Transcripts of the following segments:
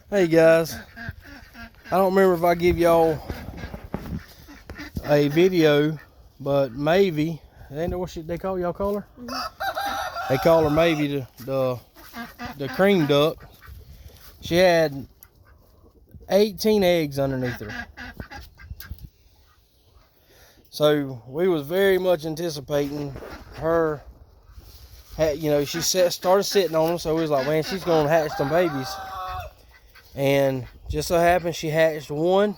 Hey guys, I don't remember if I give y'all a video, but Mavy, ain't that what they call y'all call her? They call her Mavy, the cream duck. She had 18 eggs underneath her. So we was very much anticipating her. She started sitting on them, so we was like, man, she's gonna hatch some babies. And just so happened she hatched one.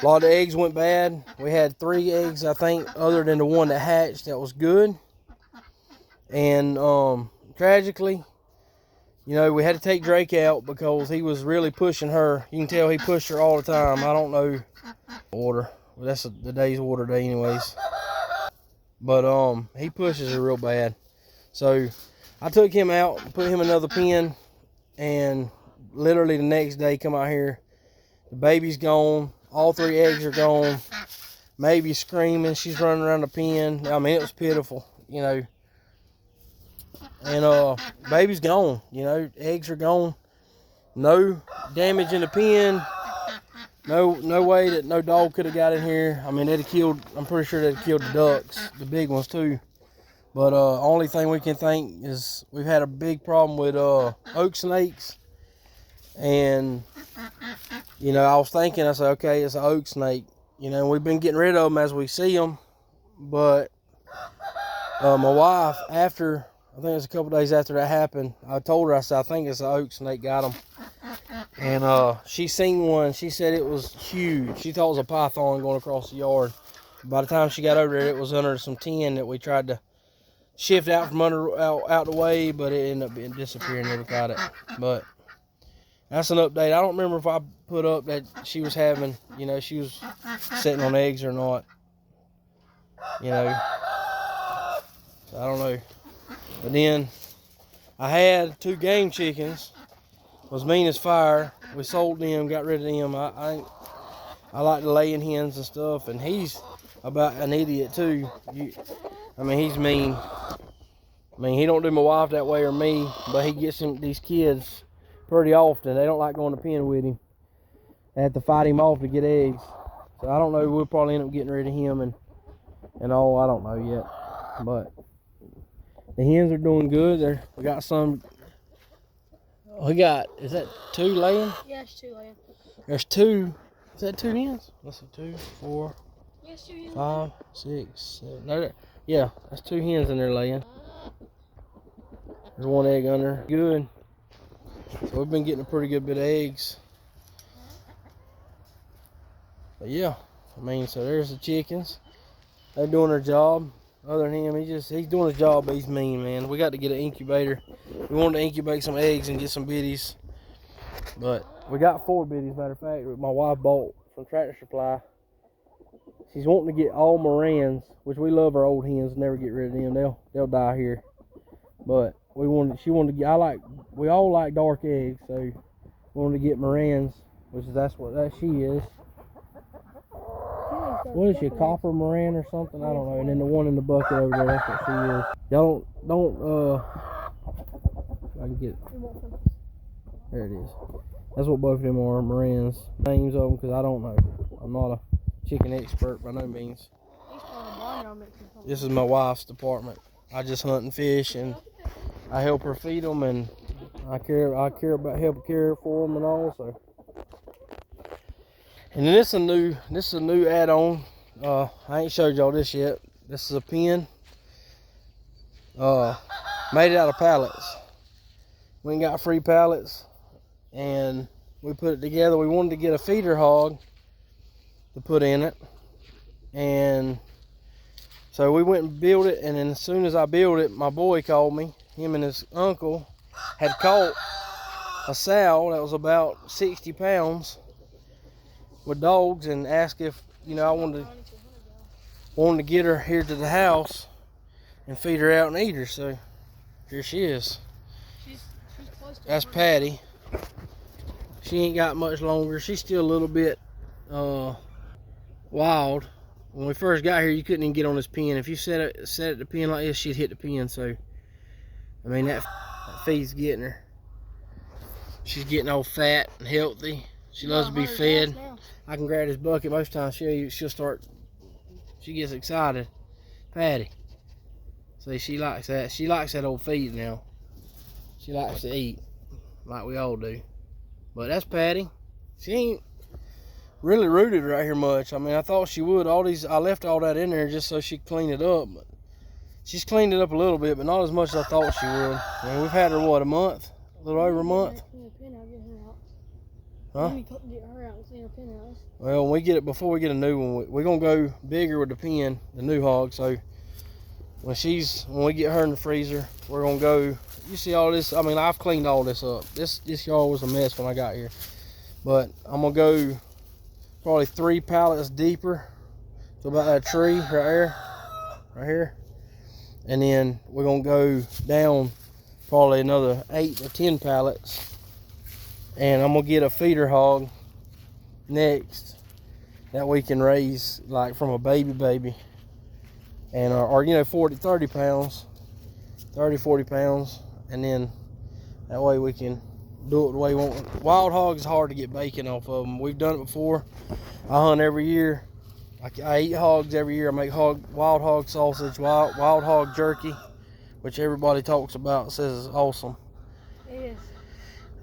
A lot of the eggs went bad. We had 3 eggs, I think, other than the one that hatched that was good. And tragically, we had to take Drake out because he was really pushing her. You can tell he pushed her all the time. I don't know order. Well, that's the day's water day anyways. But he pushes her real bad. So I took him out, put him in another pen, and literally the next day come out here, the baby's gone, all 3 eggs are gone, Mavy's screaming, she's running around the pen. I mean, it was pitiful, and baby's gone, eggs are gone, no damage in the pen, no way that no dog could have got in here. I mean, I'm pretty sure they'd killed the ducks, the big ones too. But only thing we can think is we've had a big problem with oak snakes. And, I was thinking, I said, okay, it's an oak snake. We've been getting rid of them as we see them. But my wife, I think it was a couple days after that happened, I told her, I said, I think it's an oak snake got them. And she seen one. She said it was huge. She thought it was a python going across the yard. By the time she got over there, it was under some tin that we tried to shift out from out the way, but it ended up being disappearing. Never caught it. But that's an update. I don't remember if I put up that she was having, she was sitting on eggs or not. So I don't know. But then I had 2 game chickens. Was mean as fire. We sold them, got rid of them. I like the laying hens and stuff, and he's about an idiot too. He's mean. He don't do my wife that way or me, but he gets these kids pretty often. They don't like going to pen with him. They have to fight him off to get eggs. So I don't know. We'll probably end up getting rid of him and all. I don't know yet. But the hens are doing good. We got some. Is that 2 laying? Yeah, it's 2 laying. There's 2. Is that 2 hens? Let's see, 2, 4, Yes, 2 hens. 5, 6, 7. No, yeah, that's 2 hens in there laying. There's 1 egg under. Good. So we've been getting a pretty good bit of eggs. But yeah, so there's the chickens. They're doing their job. Other than him, he's doing his job, but he's mean, man. We got to get an incubator. We wanted to incubate some eggs and get some biddies. But we got 4 biddies, matter of fact, my wife bought from Tractor Supply. She's wanting to get all Marans, which we love our old hens, never get rid of them. They'll die here. But we all like dark eggs, so we wanted to get Marans, that's what she is. What is she, a copper Moran or something? I don't know. And then the one in the bucket over there, that's what she is. Y'all don't I can get it. There it is. That's what both of them are, Morans. Names of them, because I don't know. I'm not a chicken expert by no means. This is my wife's department. I just hunt and fish, and I help her feed them, and I care about helping care for them and all. So, and then this is a new add-on. I ain't showed y'all this yet. This is a pen. Made it out of pallets. We got free pallets, and we put it together. We wanted to get a feeder hog to put in it, and so we went and built it. And then as soon as I built it, my boy called me. Him and his uncle had caught a sow that was about 60 pounds with dogs, and asked if I wanted to get her here to the house and feed her out and eat her. So here she is. She's close to That's Patty. She ain't got much longer. She's still a little bit wild. When we first got here, you couldn't even get on this pen. If you set it the pen like this, she'd hit the pen. So that feed's getting her. She's getting all fat and healthy. She loves to be fed. I can grab this bucket most times. She'll start. She gets excited. Patty. See, she likes that. She likes that old feed now. She likes to eat, like we all do. But that's Patty. She ain't really rooted right here much. I mean, I thought she would. I left all that in there just so she could clean it up. But she's cleaned it up a little bit, but not as much as I thought she would. I mean, we've had her, what, a month? A little over a month? Huh? Well, when we get it, before we get a new one, we're going to go bigger with the pen, the new hog. So when we get her in the freezer, we're going to go, you see all this, I mean, I've cleaned all this up. This yard was a mess when I got here. But I'm going to go probably 3 pallets deeper to about that tree right here. And then we're going to go down probably another 8 or 10 pallets. And I'm going to get a feeder hog next that we can raise like from a baby. And, or 30 pounds, 40 pounds. And then that way we can do it the way we want. Wild hogs is hard to get bacon off of them. We've done it before. I hunt every year. I eat hogs every year. I make wild hog sausage, wild hog jerky, which everybody talks about, says is awesome. It is.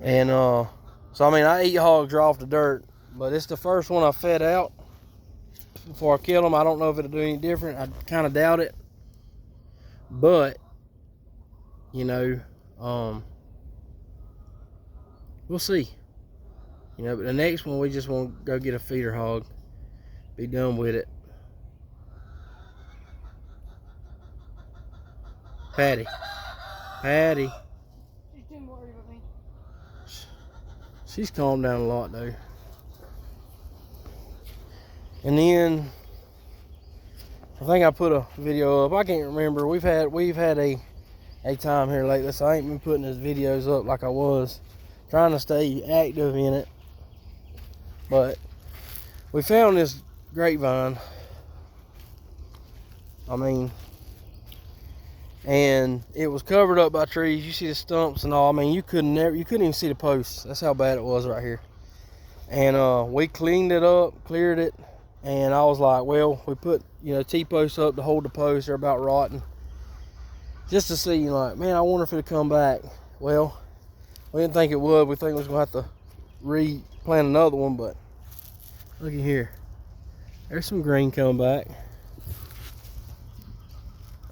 And so I mean, I eat hogs right off the dirt, but it's the first one I fed out before I kill them. I don't know if it'll do any different. I kind of doubt it, but we'll see. But the next one we just want to go get a feeder hog, be done with it. Patty. She's too worried about me. She's calmed down a lot though. And then I think I put a video up. I can't remember. We've had a time here lately, so I ain't been putting his videos up like I was. Trying to stay active in it. But we found this grapevine. I mean, and it was covered up by trees. You see the stumps and all. I mean, you couldn't even see the posts. That's how bad it was right here. And we cleaned it up, cleared it, and I was like, well, we put T-posts up to hold the posts. They're about rotten, just to see, like, man, I wonder if it'll come back. Well, we didn't think it would. We think we was gonna have to replant another one, but look at here. There's some green coming back.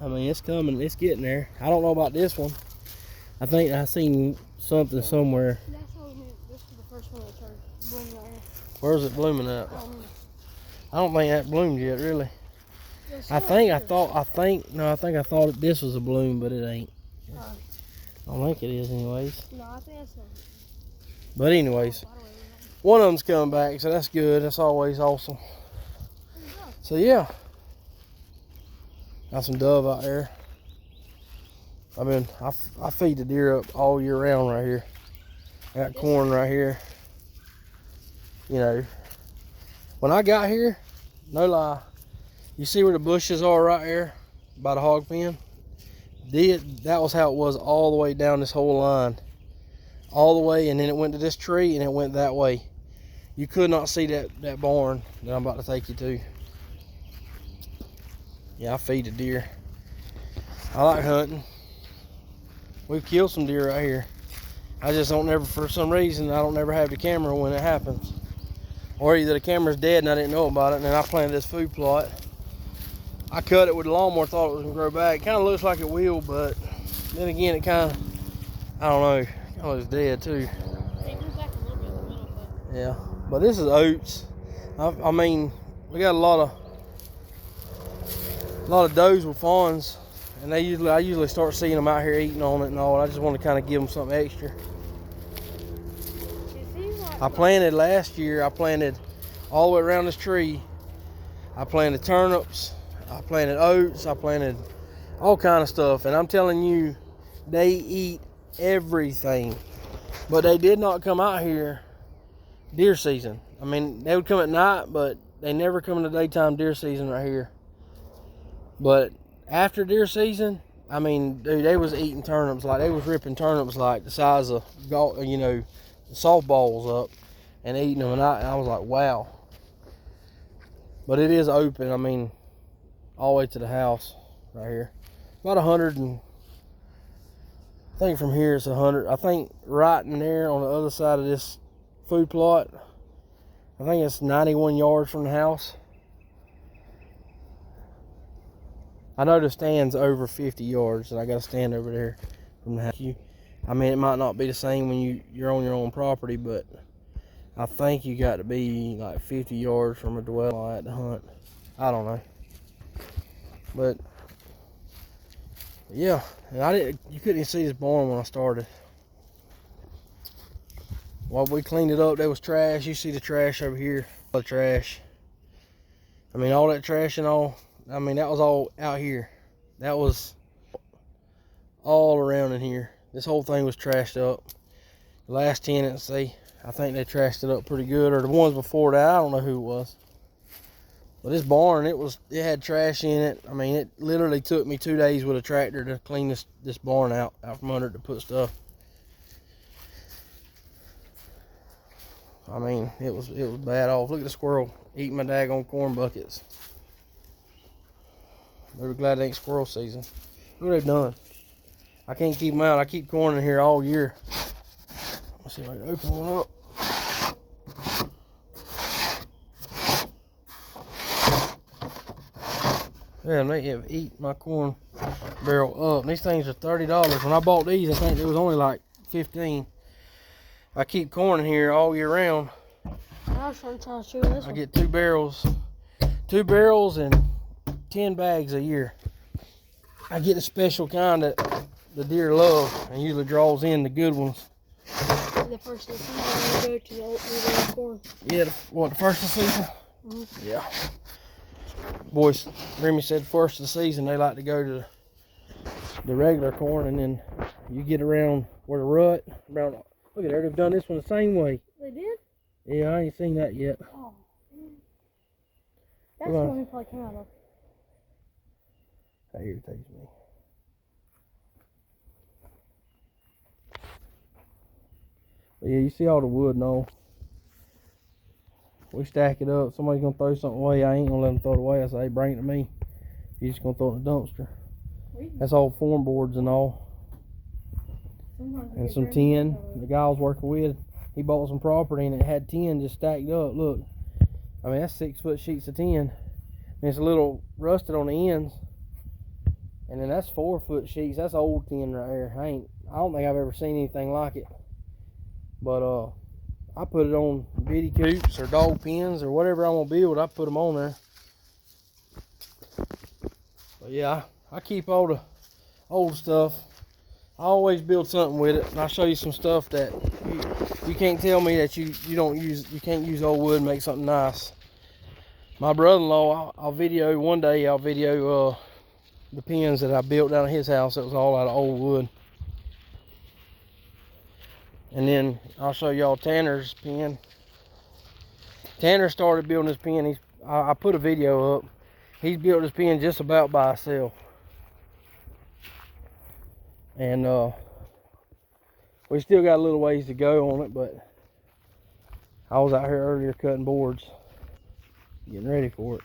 I mean, it's coming. It's getting there. I don't know about this one. I think I seen something somewhere. That's how we knew this was the first one that started blooming right here. Where's it blooming at? I don't think that bloomed yet, really. It's I think I thought this was a bloom, but it ain't. I don't think it is anyways. No, I think that's But anyways, one of them's coming back, so that's good. That's always awesome. So yeah, got some dove out there. I feed the deer up all year round right here. I got corn right here. When I got here, no lie, you see where the bushes are right here by the hog pen? That was how it was all the way down this whole line. All the way, and then it went to this tree and it went that way. You could not see that barn that I'm about to take you to. Yeah, I feed the deer. I like hunting. We've killed some deer right here. I just don't never, for some reason, I don't never have the camera when it happens. Or either the camera's dead and I didn't know about it, and then I planted this food plot. I cut it with a lawnmower, thought it was gonna grow back. It kind of looks like it will, but then again, it kind of, I don't know, it kind of looks dead too. It grew back a little bit in the middle, but Yeah, but this is oats. I mean, we got a lot of does with fawns, and I usually start seeing them out here eating on it and all. I just want to kind of give them something extra. it seems like I planted last year. I planted all the way around this tree. I planted turnips. I planted oats. I planted all kind of stuff, and I'm telling you, they eat everything. But they did not come out here deer season. I mean, they would come at night, but they never come in the daytime deer season right here. But after deer season, I mean, dude, they was eating turnips, like they was ripping turnips like the size of, softballs up and eating them, and I was like, wow. But it is open. I mean, all the way to the house right here. About 100 and I think from here it's 100. I think right in there on the other side of this food plot, I think it's 91 yards from the house. I know the stand's over 50 yards, and I got a stand over there from the house. I mean, it might not be the same when you're on your own property, but I think you got to be like 50 yards from a dwelling at the hunt. I don't know. But yeah, and you couldn't even see this barn when I started. While we cleaned it up, there was trash. You see the trash over here, the trash. I mean, all that trash and all, I mean, that was all out here. That was all around in here. This whole thing was trashed up. The last tenants, I think they trashed it up pretty good, or the ones before that, I don't know who it was. But this barn, it had trash in it. I mean, it literally took me 2 days with a tractor to clean this barn out from under it to put stuff. I mean, it was bad off. Look at the squirrel eating my daggone corn buckets. They were glad it ain't squirrel season. Look what they've done. I can't keep them out. I keep corn in here all year. Let's see if I can open one up. Yeah, they have eaten my corn barrel up. These things are $30. When I bought these, I think it was only like 15. I keep corn in here all year round. I was trying to tell you this I one. get 2 barrels and 10 bags a year. I get a special kind that the deer love and usually draws in the good ones. The first of the season, we go to the old corn. Yeah, the first of the season? Mm-hmm. Yeah. Boys, Remy said first of the season they like to go to the regular corn, and then you get around where the rut, around, look at there, they've done this one the same way. They did? Yeah, I ain't seen that yet. Oh, man. That's the one we probably came out of. That irritates me. But yeah, you see all the wood and all. We stack it up. Somebody's gonna throw something away. I ain't gonna let them throw it away. I say, hey, bring it to me. You're just gonna throw it in the dumpster. That's all form boards and all. And some tin. The guy I was working with, he bought some property and it had tin just stacked up. Look, I mean, that's 6-foot sheets of tin. And it's a little rusted on the ends. And then that's 4-foot sheets. That's old tin right there. I don't think I've ever seen anything like it. But I put it on bitty coops or dog pens or whatever I'm gonna build. I put them on there. But yeah, I keep all the old stuff. I always build something with it, and I'll show you some stuff that you can't tell me that you can't use old wood and make something nice. My brother-in-law, I'll video the pens that I built down at his house. That was all out of old wood. And then I'll show y'all Tanner's pen. Tanner started building his pen. I put a video up. He's built his pen just about by himself. And we still got a little ways to go on it, but I was out here earlier cutting boards, getting ready for it.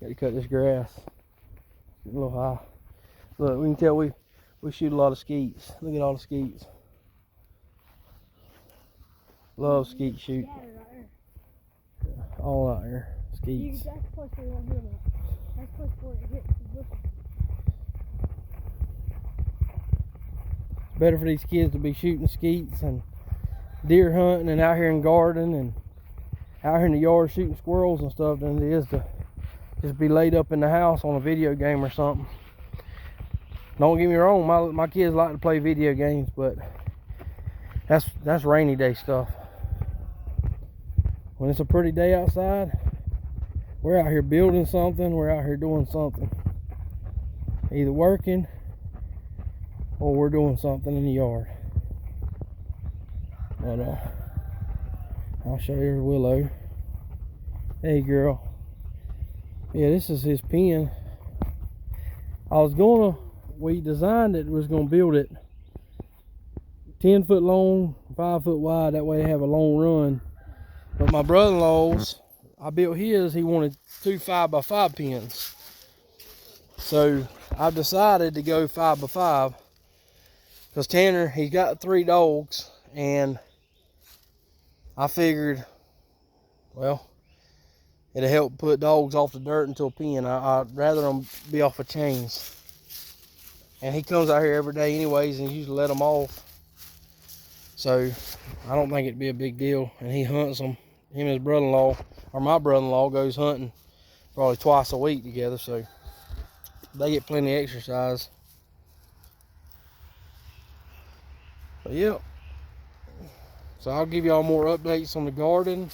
Got to cut this grass. Getting a little high. Look, we can tell we shoot a lot of skeets. Look at all the skeets. Love skeet shoot. All out here. Skeets. That's the place where you want to hear that. That's the place where it hits the bushes. It's better for these kids to be shooting skeets and deer hunting and out here in garden and out here in the yard shooting squirrels and stuff than it is to just be laid up in the house on a video game or something. Don't get me wrong, my kids like to play video games, but that's rainy day stuff. When it's a pretty day outside, we're out here building something, we're out here doing something. Either working or we're doing something in the yard. But I'll show you Willow. Hey girl. Yeah, this is his pen. We designed it, was gonna build it 10 foot long 5 foot wide. That way they have a long run. But my brother-in-law's, I built his, he wanted 2 5x5 pens. So I've decided to go 5x5 because Tanner, he's got 3 dogs, and I figured, well, it'll help put dogs off the dirt into a pen. I'd rather them be off of chains. And he comes out here every day anyways, and he usually let them off. So I don't think it'd be a big deal. And he hunts them. Him and his brother-in-law, or my brother-in-law, goes hunting probably twice a week together. So they get plenty of exercise. But yeah. So I'll give y'all more updates on the garden.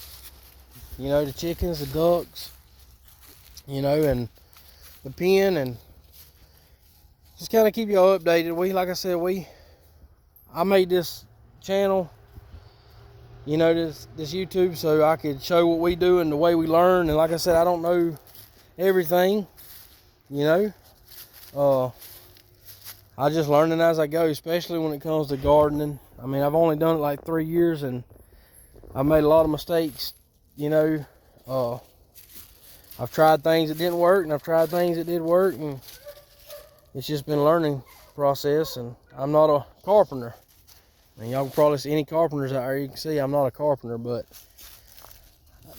You know, the chickens, the ducks, you know, and the pen, and just kind of keep y'all updated. Like I said, I made this channel, you know, this YouTube, so I could show what we do and the way we learn. And like I said, I don't know everything, you know. I just learning as I go, especially when it comes to gardening. I mean, I've only done it like 3 years, and I've made a lot of mistakes, you know. I've tried things that didn't work, and I've tried things that did work, and it's just been a learning process. And I'm not a carpenter. And y'all can probably see any carpenters out there, you can see I'm not a carpenter, but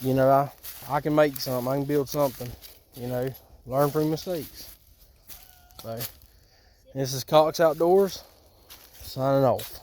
you know, I can make something, I can build something, you know, learn from mistakes. So this is Cox Outdoors, signing off.